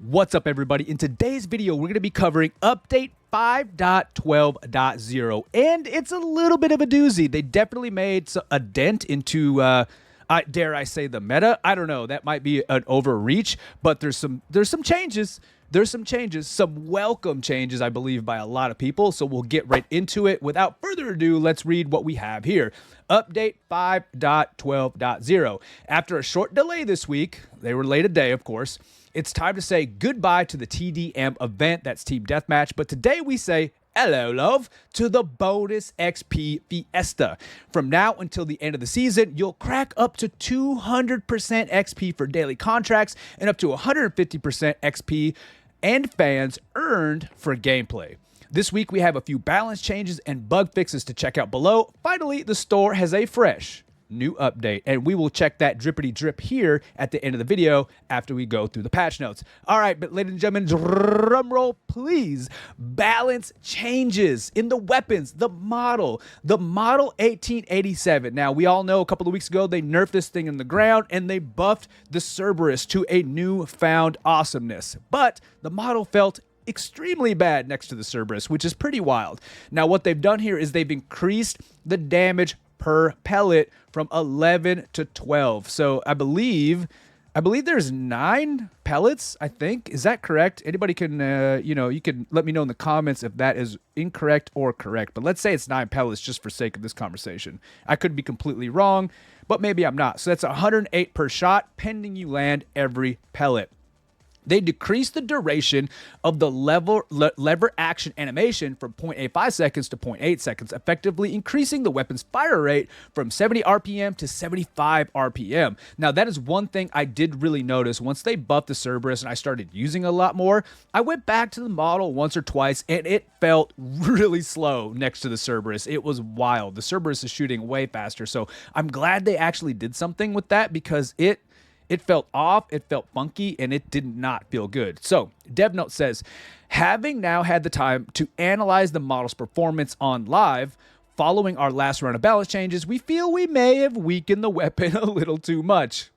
What's up, everybody? In today's video, we're going to be covering update 5.12.0, and it's a little bit of a doozy. They definitely made a dent into, dare I say, the meta. I don't know. That might be an overreach, but there's some changes. There's some changes, some welcome changes, I believe, by a lot of people. So we'll get right into it. Without further ado, let's read what we have here. Update 5.12.0. After a short delay this week, they were late a day, of course, it's time to say goodbye to the TDM event, that's Team Deathmatch. But today we say hello, love, to the Bonus XP Fiesta. From now until the end of the season, you'll crack up to 200% XP for daily contracts and up to 150% XP and fans earned for gameplay. This week we have a few balance changes and bug fixes to check out below. Finally, the store has a fresh new update, and we will check that drippity drip here at the end of the video after we go through the patch notes. All right, but ladies and gentlemen, drum roll, please. Balance changes in the weapons, the model 1887. Now, we all know a couple of weeks ago they nerfed this thing in the ground and they buffed the Cerberus to a newfound awesomeness, but the model felt extremely bad next to the Cerberus, which is pretty wild. Now, what they've done here is they've increased the damage per pellet from 11 to 12. So I believe there's 9 pellets, I think. Is that correct? Anybody can, you can let me know in the comments if that is incorrect or correct. But let's say it's 9 pellets just for sake of this conversation. I could be completely wrong, but maybe I'm not. So that's 108 per shot, pending you land every pellet. They decreased the duration of the lever action animation from 0.85 seconds to 0.8 seconds, effectively increasing the weapon's fire rate from 70 RPM to 75 RPM. Now, that is one thing I did really notice. Once they buffed the Cerberus and I started using a lot more, I went back to the model once or twice, and it felt really slow next to the Cerberus. It was wild. The Cerberus is shooting way faster, so I'm glad they actually did something with that because it felt off, it felt funky, and it did not feel good. So, DevNote says, having now had the time to analyze the model's performance on live, following our last round of balance changes, we feel we may have weakened the weapon a little too much.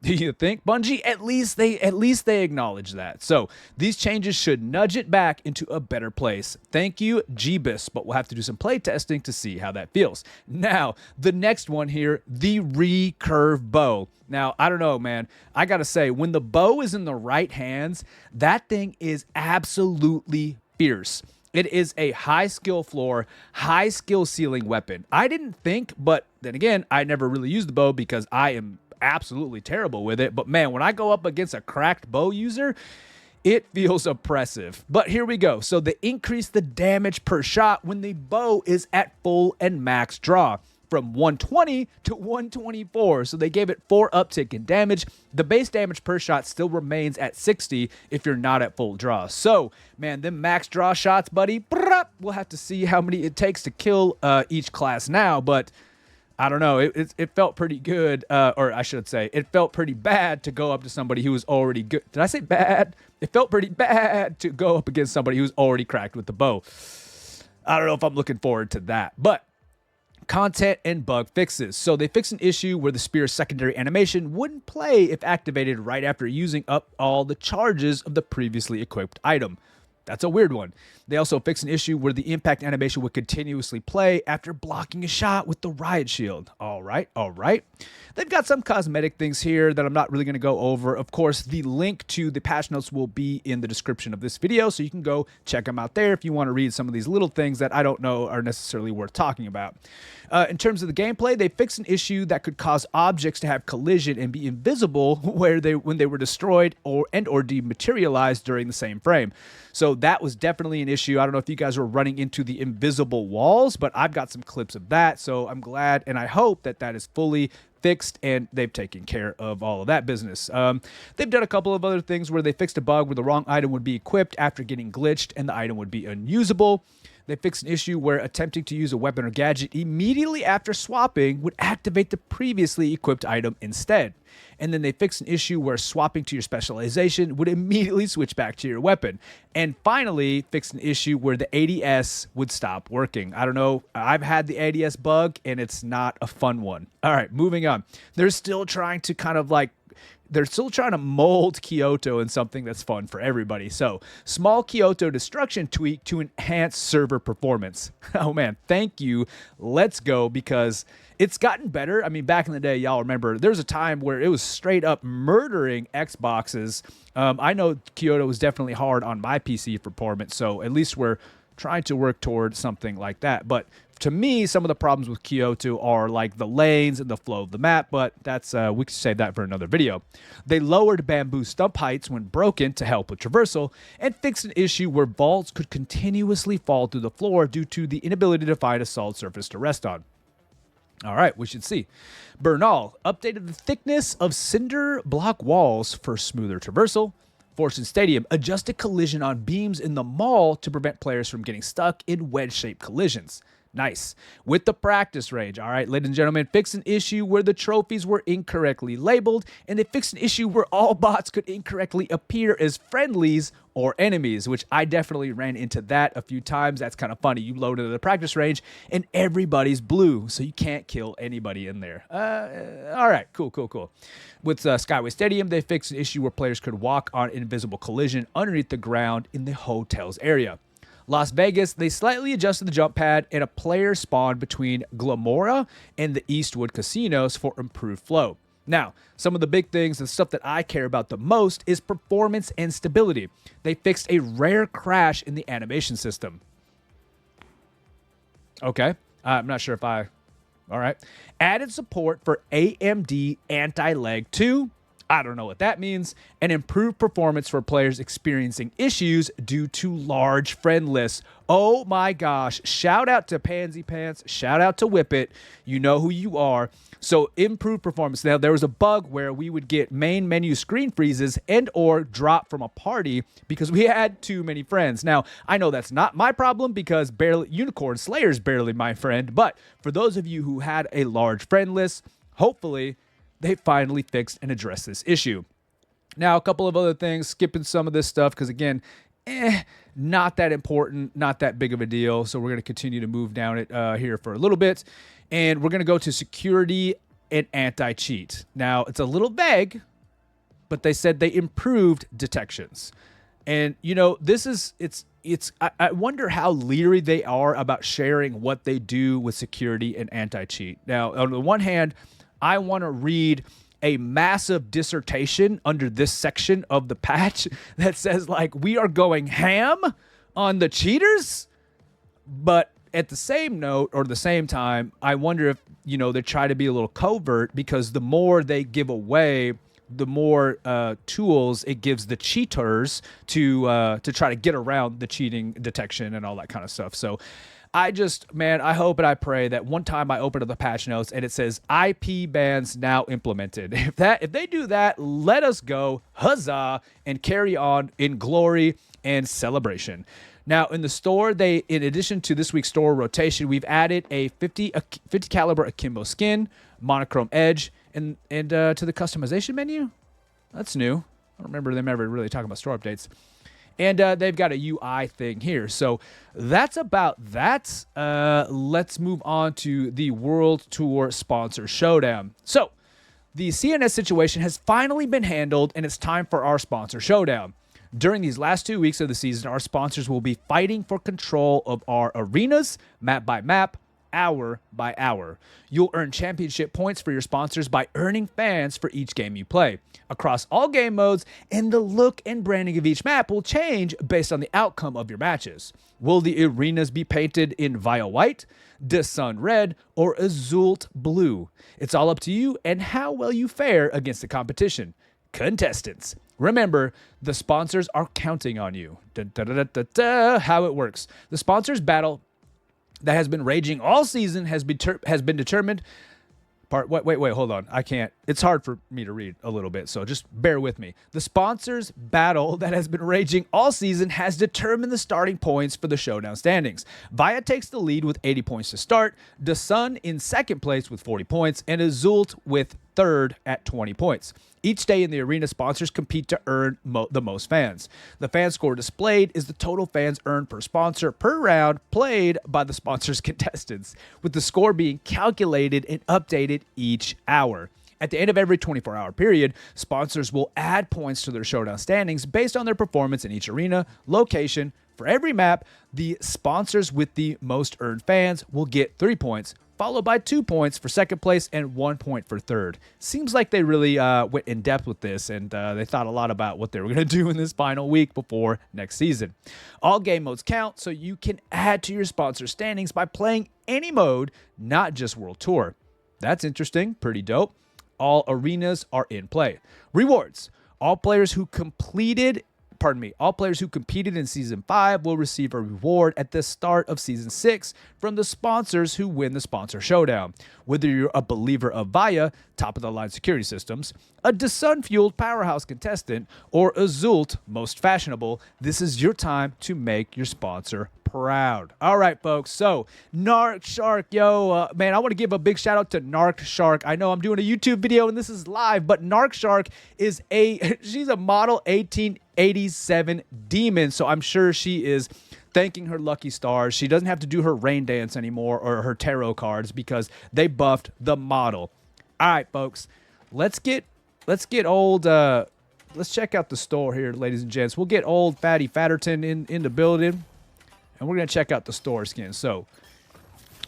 Do you think, Bungie? At least they acknowledge that. So these changes should nudge it back into a better place. Thank you, Jeebus, but we'll have to do some play testing to see how that feels. Now, the next one here, the Recurve Bow. Now, I don't know, man. I gotta say, when the bow is in the right hands, that thing is absolutely fierce. It is a high skill floor, high skill ceiling weapon. I didn't think, but then again, I never really used the bow because I am absolutely terrible with it. But man, when I go up against a cracked bow user, it feels oppressive. But here we go. So they increase the damage per shot when the bow is at full and max draw from 120 to 124. So they gave it 4 uptick in damage. The base damage per shot still remains at 60 if you're not at full draw. So, man, them max draw shots, buddy, we'll have to see how many it takes to kill each class now, but I don't know. It felt pretty good, or I should say, it felt pretty bad to go up to somebody who was already good. Did I say bad? It felt pretty bad to go up against somebody who's already cracked with the bow. I don't know if I'm looking forward to that, but content and bug fixes. So they fixed an issue where the spear's secondary animation wouldn't play if activated right after using up all the charges of the previously equipped item. That's a weird one. They also fixed an issue where the impact animation would continuously play after blocking a shot with the riot shield. All right. They've got some cosmetic things here that I'm not really going to go over. Of course, the link to the patch notes will be in the description of this video, so you can go check them out there if you want to read some of these little things that I don't know are necessarily worth talking about. In terms of the gameplay, they fixed an issue that could cause objects to have collision and be invisible when they were destroyed or dematerialized during the same frame. So that was definitely an issue. I don't know if you guys were running into the invisible walls, but I've got some clips of that. So I'm glad and I hope that that is fully fixed and they've taken care of all of that business. They've done a couple of other things where they fixed a bug where the wrong item would be equipped after getting glitched and the item would be unusable. They fixed an issue where attempting to use a weapon or gadget immediately after swapping would activate the previously equipped item instead. And then they fixed an issue where swapping to your specialization would immediately switch back to your weapon. And finally, fixed an issue where the ADS would stop working. I don't know. I've had the ADS bug, and it's not a fun one. All right, moving on. They're still trying to kind of like they're still trying to mold Kyoto in something that's fun for everybody. So, small Kyoto destruction tweak to enhance server performance. Oh man, thank you. Let's go, because it's gotten better. I mean, back in the day, y'all remember, there was a time where it was straight up murdering Xboxes. I know Kyoto was definitely hard on my PC performance, so at least we're trying to work toward something like that. But to me, some of the problems with Kyoto are like the lanes and the flow of the map, but that's we could save that for another video. They lowered bamboo stump heights when broken to help with traversal, and fixed an issue where vaults could continuously fall through the floor due to the inability to find a solid surface to rest on. All right, we should see. Bernal updated the thickness of cinder block walls for smoother traversal. Fortune Stadium adjusted collision on beams in the mall to prevent players from getting stuck in wedge-shaped collisions. Nice. With the practice range, all right, ladies and gentlemen, fixed an issue where the trophies were incorrectly labeled, and they fixed an issue where all bots could incorrectly appear as friendlies or enemies, which I definitely ran into that a few times. That's kind of funny. You load into the practice range, and everybody's blue, so you can't kill anybody in there. All right, cool. With Skyway Stadium, they fixed an issue where players could walk on invisible collision underneath the ground in the hotel's area. Las Vegas, they slightly adjusted the jump pad, and a player spawned between Glamora and the Eastwood casinos for improved flow. Now, some of the big things and stuff that I care about the most is performance and stability. They fixed a rare crash in the animation system. Okay, I'm not sure if all right. Added support for AMD anti-lag 2. I don't know what that means. And improved performance for players experiencing issues due to large friend lists. Oh my gosh. Shout out to Pansy Pants. Shout out to Whip It. You know who you are. So improved performance. Now, there was a bug where we would get main menu screen freezes and or drop from a party because we had too many friends. Now, I know that's not my problem because Unicorn Slayer's barely my friend. But for those of you who had a large friend list, hopefully they finally fixed and addressed this issue. Now, a couple of other things, skipping some of this stuff because, again, not that important, not that big of a deal. So we're going to continue to move down it here for a little bit. And we're going to go to security and anti-cheat. Now, it's a little vague, but they said they improved detections. And, you know, this is, I wonder how leery they are about sharing what they do with security and anti-cheat. Now, on the one hand, I want to read a massive dissertation under this section of the patch that says, like, we are going ham on the cheaters. But at the same note, or the same time, I wonder if, you know, they try to be a little covert because the more they give away, the more tools it gives the cheaters to try to get around the cheating detection and all that kind of stuff. So I hope and I pray that one time I open up the patch notes and it says IP bans now implemented. If they do that, let us go, huzzah, and carry on in glory and celebration. Now, in the store, in addition to this week's store rotation, we've added a 50 caliber akimbo skin, monochrome edge, and to the customization menu. That's new. I don't remember them ever really talking about store updates. And they've got a UI thing here. So that's about that. Let's move on to the World Tour sponsor Showdown. So the CNS situation has finally been handled, and it's time for our sponsor Showdown. During these last 2 weeks of the season, our sponsors will be fighting for control of our arenas, map by map, hour by hour. You'll earn championship points for your sponsors by earning fans for each game you play across all game modes, and the look and branding of each map will change based on the outcome of your matches. Will the arenas be painted in Vile White, Sun Red, or Azult Blue? It's all up to you and how well you fare against the competition. Contestants, remember, the sponsors are counting on you. How it works. The sponsors battle that has been raging all season has been determined. Wait, hold on. I can't. It's hard for me to read a little bit, so just bear with me. The sponsors battle that has been raging all season has determined the starting points for the Showdown standings. Via takes the lead with 80 points to start, Sun in second place with 40 points, and Azult with third at 20 points. Each day in the arena, sponsors compete to earn the most fans. The fan score displayed is the total fans earned per sponsor per round played by the sponsor's contestants, with the score being calculated and updated each hour. At the end of every 24-hour period, sponsors will add points to their Showdown standings based on their performance in each arena, location. For every map, the sponsors with the most earned fans will get 3 points, followed by 2 points for second place and 1 point for third. Seems like they really went in depth with this, and they thought a lot about what they were going to do in this final week before next season. All game modes count, so you can add to your sponsor standings by playing any mode, not just World Tour. That's interesting, pretty dope. All arenas are in play. Rewards. All players who competed in Season 5 will receive a reward at the start of Season 6 from the sponsors who win the Sponsor Showdown. Whether you're a believer of VIA, top-of-the-line security systems, a Dasun-fueled powerhouse contestant, or Azult, most fashionable, this is your time to make your sponsor proud. All right, folks, so Narc Shark, man, I want to give a big shout out to Narc Shark. I know I'm doing a YouTube video and this is live, but Narc Shark is she's a model 1887 demon, so I'm sure she is thanking her lucky stars. She doesn't have to do her rain dance anymore or her tarot cards because they buffed the model. All right, folks, let's get old. Let's check out the store here, ladies and gents. We'll get old Fatty Fatterton in the building. And we're going to check out the store skin. So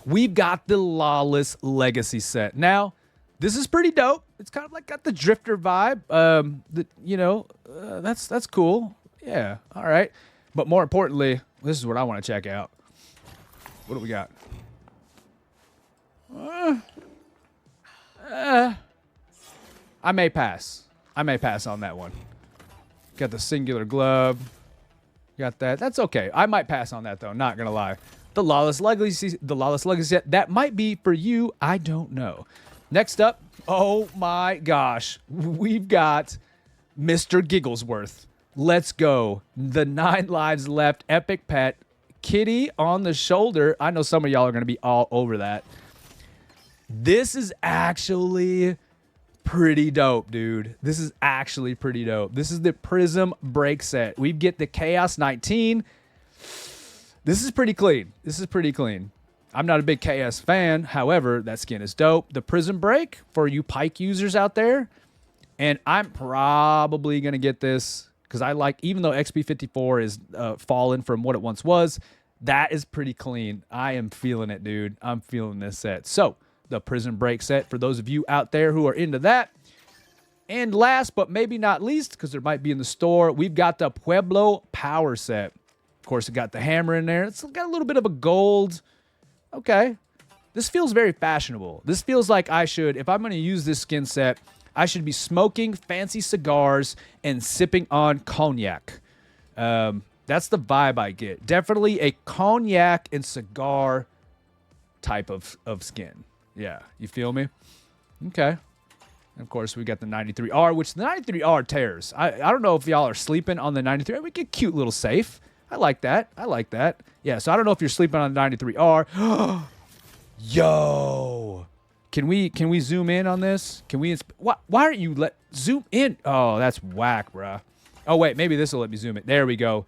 we've got the Lawless Legacy set. Now, this is pretty dope. It's kind of like got the Drifter vibe. That's cool. Yeah, all right. But more importantly, this is what I want to check out. What do we got? I may pass. I may pass on that one. Got the singular glove. Got that. That's okay. I might pass on that though. Not gonna lie. The Lawless Legacy. That might be for you. I don't know. Next up. Oh my gosh. We've got Mr. Gigglesworth. Let's go. The 9 lives left. Epic pet. Kitty on the shoulder. I know some of y'all are gonna be all over that. This is actually pretty dope, dude. This is actually pretty dope. This is the Prism break set. We get the Chaos 19. This is pretty clean. This is pretty clean. I'm not a big KS fan. However, that skin is dope. The Prism break for you Pike users out there. And I'm probably going to get this because I like, even though XP54 is fallen from what it once was, that is pretty clean. I am feeling it, dude. I'm feeling this set. So, the Prison Break set for those of you out there who are into that. And last but maybe not least, because there might be in the store, we've got the Pueblo Power set. Of course, it got the hammer in there. It's got a little bit of a gold. Okay. This feels very fashionable. This feels like I should, if I'm going to use this skin set, I should be smoking fancy cigars and sipping on cognac. That's the vibe I get. Definitely a cognac and cigar type of skin. Yeah, you feel me? Okay. And of course, we got the 93R, which the 93R tears. I don't know if y'all are sleeping on the 93R. We get cute little safe. I like that. I like that. Yeah, so I don't know if you're sleeping on the 93R. Yo. Can we zoom in on this? Can we? Why aren't you zoom in? Oh, that's whack, bruh. Oh, wait, maybe this will let me zoom it. There we go.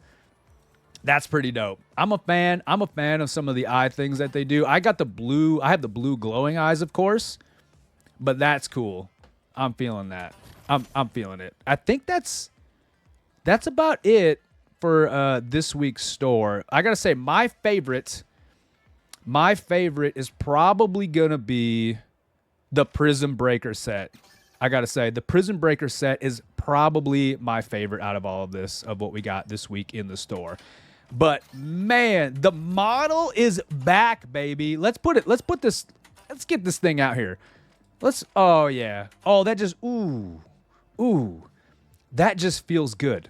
That's pretty dope. I'm a fan. I'm a fan of some of the eye things that they do. I got the blue. I have the blue glowing eyes, of course. But that's cool. I'm feeling that. I'm feeling it. I think that's about it for this week's store. I gotta say, my favorite is probably gonna be the Prism Breaker set. I gotta say, the Prism Breaker set is probably my favorite out of all of this, of what we got this week in the store. But man, the model is back, baby. Let's get this thing out here. Oh yeah. Oh, that just, ooh. That just feels good.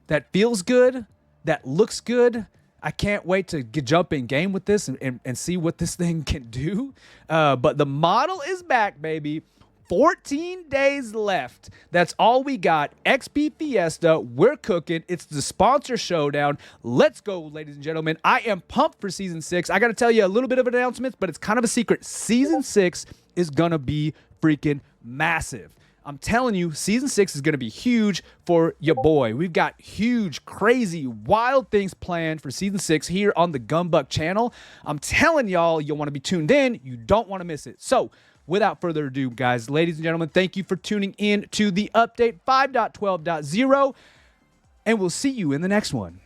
That feels good. That looks good. I can't wait to jump in game with this and see what this thing can do. But the model is back, baby. 14 days left. That's all we got. XP Fiesta. We're cooking. It's the sponsor showdown. Let's go, ladies and gentlemen. I am pumped for Season 6. I got to tell you a little bit of announcements, but it's kind of a secret. Season 6 is going to be freaking massive. I'm telling you, Season 6 is going to be huge for your boy. We've got huge, crazy, wild things planned for Season 6 here on the Gumbuck channel. I'm telling y'all, you'll want to be tuned in. You don't want to miss it. So, without further ado, guys, ladies and gentlemen, thank you for tuning in to the update 5.12.0, and we'll see you in the next one.